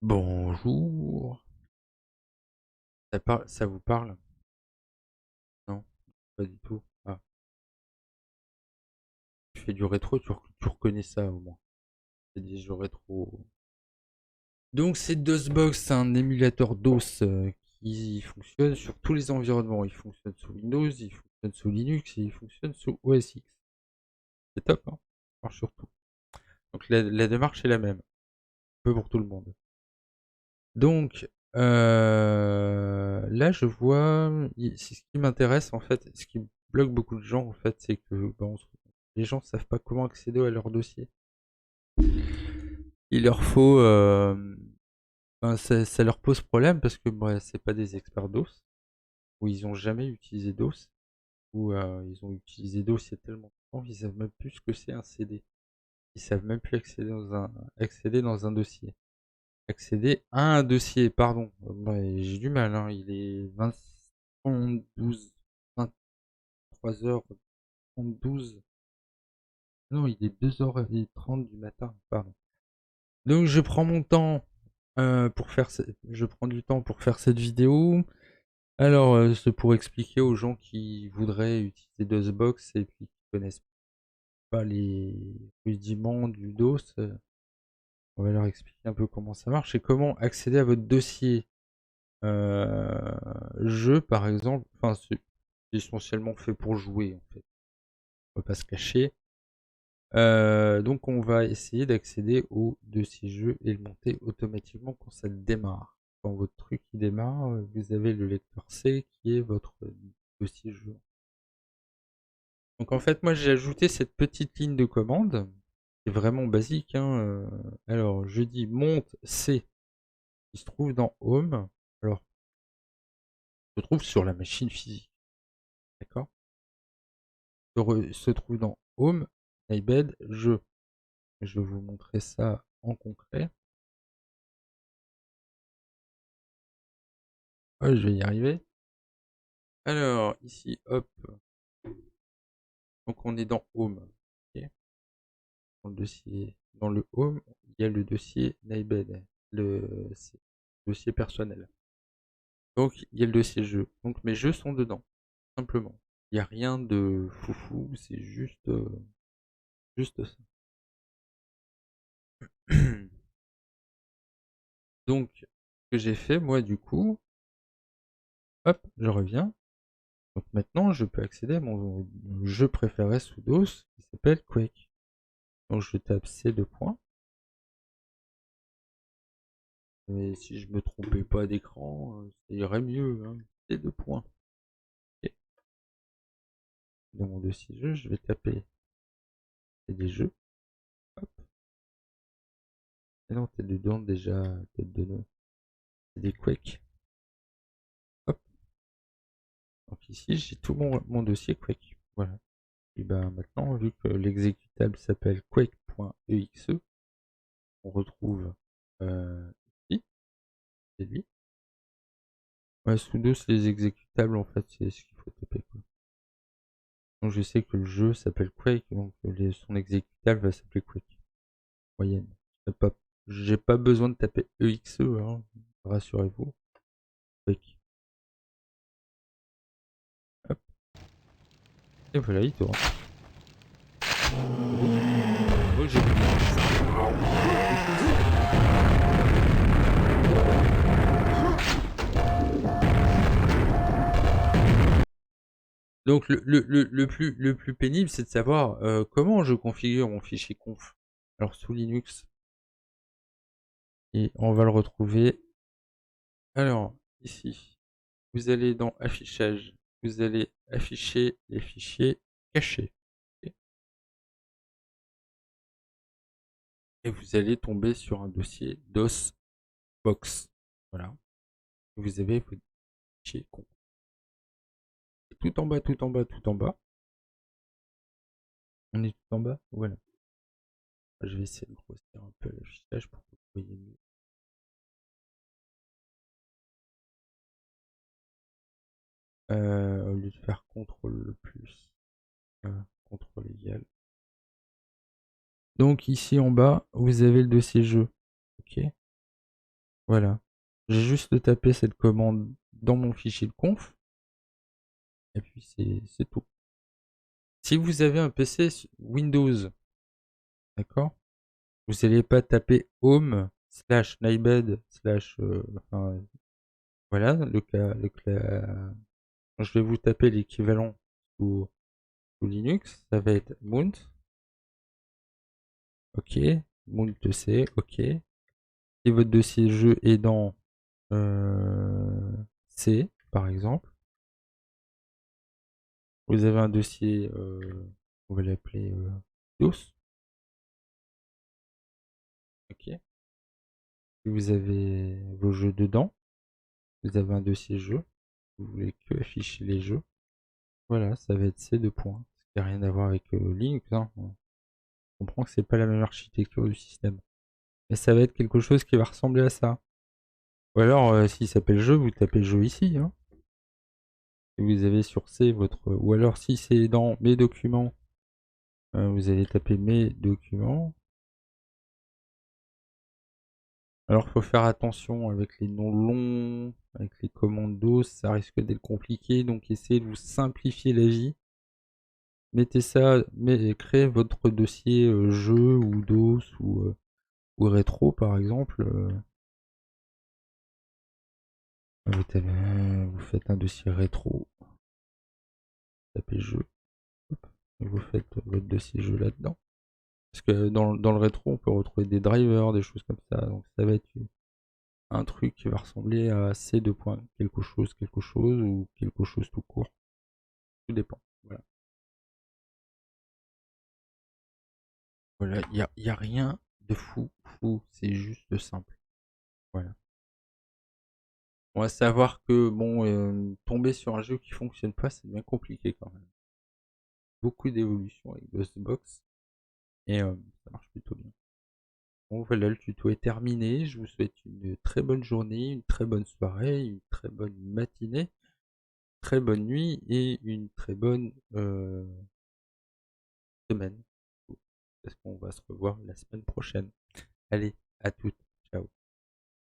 Bonjour. Ça vous parle? Non, pas du tout. Ah, tu fais du rétro, tu reconnais ça au moins. C'est des jeux rétro. Donc c'est DOSBox, c'est un émulateur DOS qui fonctionne sur tous les environnements. Il fonctionne sous Windows, il fonctionne sous Linux et il fonctionne sous OS X. C'est top, hein? Ça marche sur tout. Donc la démarche est la même, un peu pour tout le monde. Donc là je vois, c'est ce qui m'intéresse en fait, ce qui bloque beaucoup de gens en fait, c'est que les gens savent pas comment accéder à leur dossier. Il leur faut, enfin, ça leur pose problème parce que c'est pas des experts DOS, ou ils ont jamais utilisé DOS, ou ils ont utilisé DOS il y a tellement de temps qu'ils savent même plus ce que c'est un CD. Ils savent même plus accéder dans un dossier. Accéder à un dossier, pardon. J'ai du mal, hein. Il est 12, 23h32. Non, il est 2h30 du matin, pardon. Donc je prends mon temps je prends du temps pour faire cette vidéo. Alors, c'est pour expliquer aux gens qui voudraient utiliser DOSBox et puis qui connaissent pas les rudiments du DOS. On va leur expliquer un peu comment ça marche et comment accéder à votre dossier. Jeu par exemple, enfin c'est essentiellement fait pour jouer en fait, on va pas se cacher. Donc on va essayer d'accéder au dossier jeu et le monter automatiquement quand ça démarre. Quand votre truc il démarre, vous avez le lecteur C qui est votre dossier jeu. Donc en fait moi j'ai ajouté cette petite ligne de commande, qui est vraiment basique, hein. Alors je dis monte C, qui se trouve dans Home. Alors se trouve sur la machine physique, d'accord? Se trouve dans Home, iBed, Jeux. Je vais vous montrer ça en concret. Oh, je vais y arriver. Alors, ici, hop. Donc, on est dans Home. Ok. Dans le dossier, dans le Home, il y a le dossier iBed, le dossier personnel. Donc, il y a le dossier jeux. Donc, mes jeux sont dedans, simplement. Il n'y a rien de foufou, c'est juste ça. Donc, ce que j'ai fait, moi, du coup, hop, je reviens. Donc maintenant, je peux accéder à mon jeu préféré sous DOS qui s'appelle Quake. Donc je tape C2 points. Et si je me trompais pas d'écran, ça irait mieux, hein. C2 points. Et dans mon dossier jeu, je vais taper des jeux. Hop. Et non, t'es dedans déjà, tête de nœud. C'est des Quake. Hop. Donc ici, j'ai tout mon dossier Quake. Voilà. Et ben maintenant, vu que l'exécutable s'appelle quake.exe, on retrouve ici, c'est lui. Ouais, sudo, c'est les exécutables en fait, c'est ce qu'il faut taper quoi. Donc je sais que le jeu s'appelle Quake, donc son exécutable va s'appeler Quake. Moyenne. J'ai pas besoin de taper EXE, hein, rassurez-vous. Quake. Hop. Et voilà, il tourne. Oh, j'ai Donc le plus pénible, c'est de savoir comment je configure mon fichier conf. Alors sous Linux, et on va le retrouver. Alors ici, vous allez dans affichage, vous allez afficher les fichiers cachés. Ok. Et vous allez tomber sur un dossier DOSBox. Voilà. Vous avez votre fichier conf. Tout en bas, tout en bas, tout en bas. On est tout en bas. Voilà. Je vais essayer de grossir un peu l'affichage pour que vous voyez mieux. Au lieu de faire CTRL plus, CTRL égal. Donc ici en bas, vous avez le dossier jeu. Ok. Voilà. J'ai juste tapé cette commande dans mon fichier de conf. Et puis c'est tout. Si vous avez un PC Windows, d'accord, vous n'allez pas taper home slash nightbed slash enfin, voilà je vais vous taper l'équivalent sous Linux, ça va être mount, ok, mount c, ok. Si votre dossier jeu est dans C par exemple, vous avez un dossier, on va l'appeler DOS, ok. Si vous avez vos jeux dedans, vous avez un dossier jeu, vous voulez que afficher les jeux, voilà, ça va être ces deux points. Ce qui n'a rien à voir avec Linux, hein. On comprend que c'est pas la même architecture du système. Mais ça va être quelque chose qui va ressembler à ça. Ou alors, s'il s'appelle jeu, vous tapez jeu ici, hein. Et vous avez sur C votre... Ou alors si c'est dans mes documents, vous allez taper mes documents. Alors il faut faire attention avec les noms longs, avec les commandes DOS, ça risque d'être compliqué, donc essayez de vous simplifier la vie. Mettez ça, créez votre dossier jeu ou DOS ou rétro par exemple. Vous faites un dossier rétro, tapez jeu, hop, et vous faites votre dossier jeu là-dedans. Parce que dans le rétro, on peut retrouver des drivers, des choses comme ça. Donc ça va être un truc qui va ressembler à ces deux points. Quelque chose ou quelque chose tout court. Tout dépend. Voilà. Voilà, y a rien de fou. C'est juste simple. Voilà. On va savoir que, bon, tomber sur un jeu qui fonctionne pas, c'est bien compliqué quand même. Beaucoup d'évolutions avec DOSBox. Et ça marche plutôt bien. Bon, voilà, le tuto est terminé. Je vous souhaite une très bonne journée, une très bonne soirée, une très bonne matinée, très bonne nuit et une très bonne semaine. Parce qu'on va se revoir la semaine prochaine. Allez, à toutes.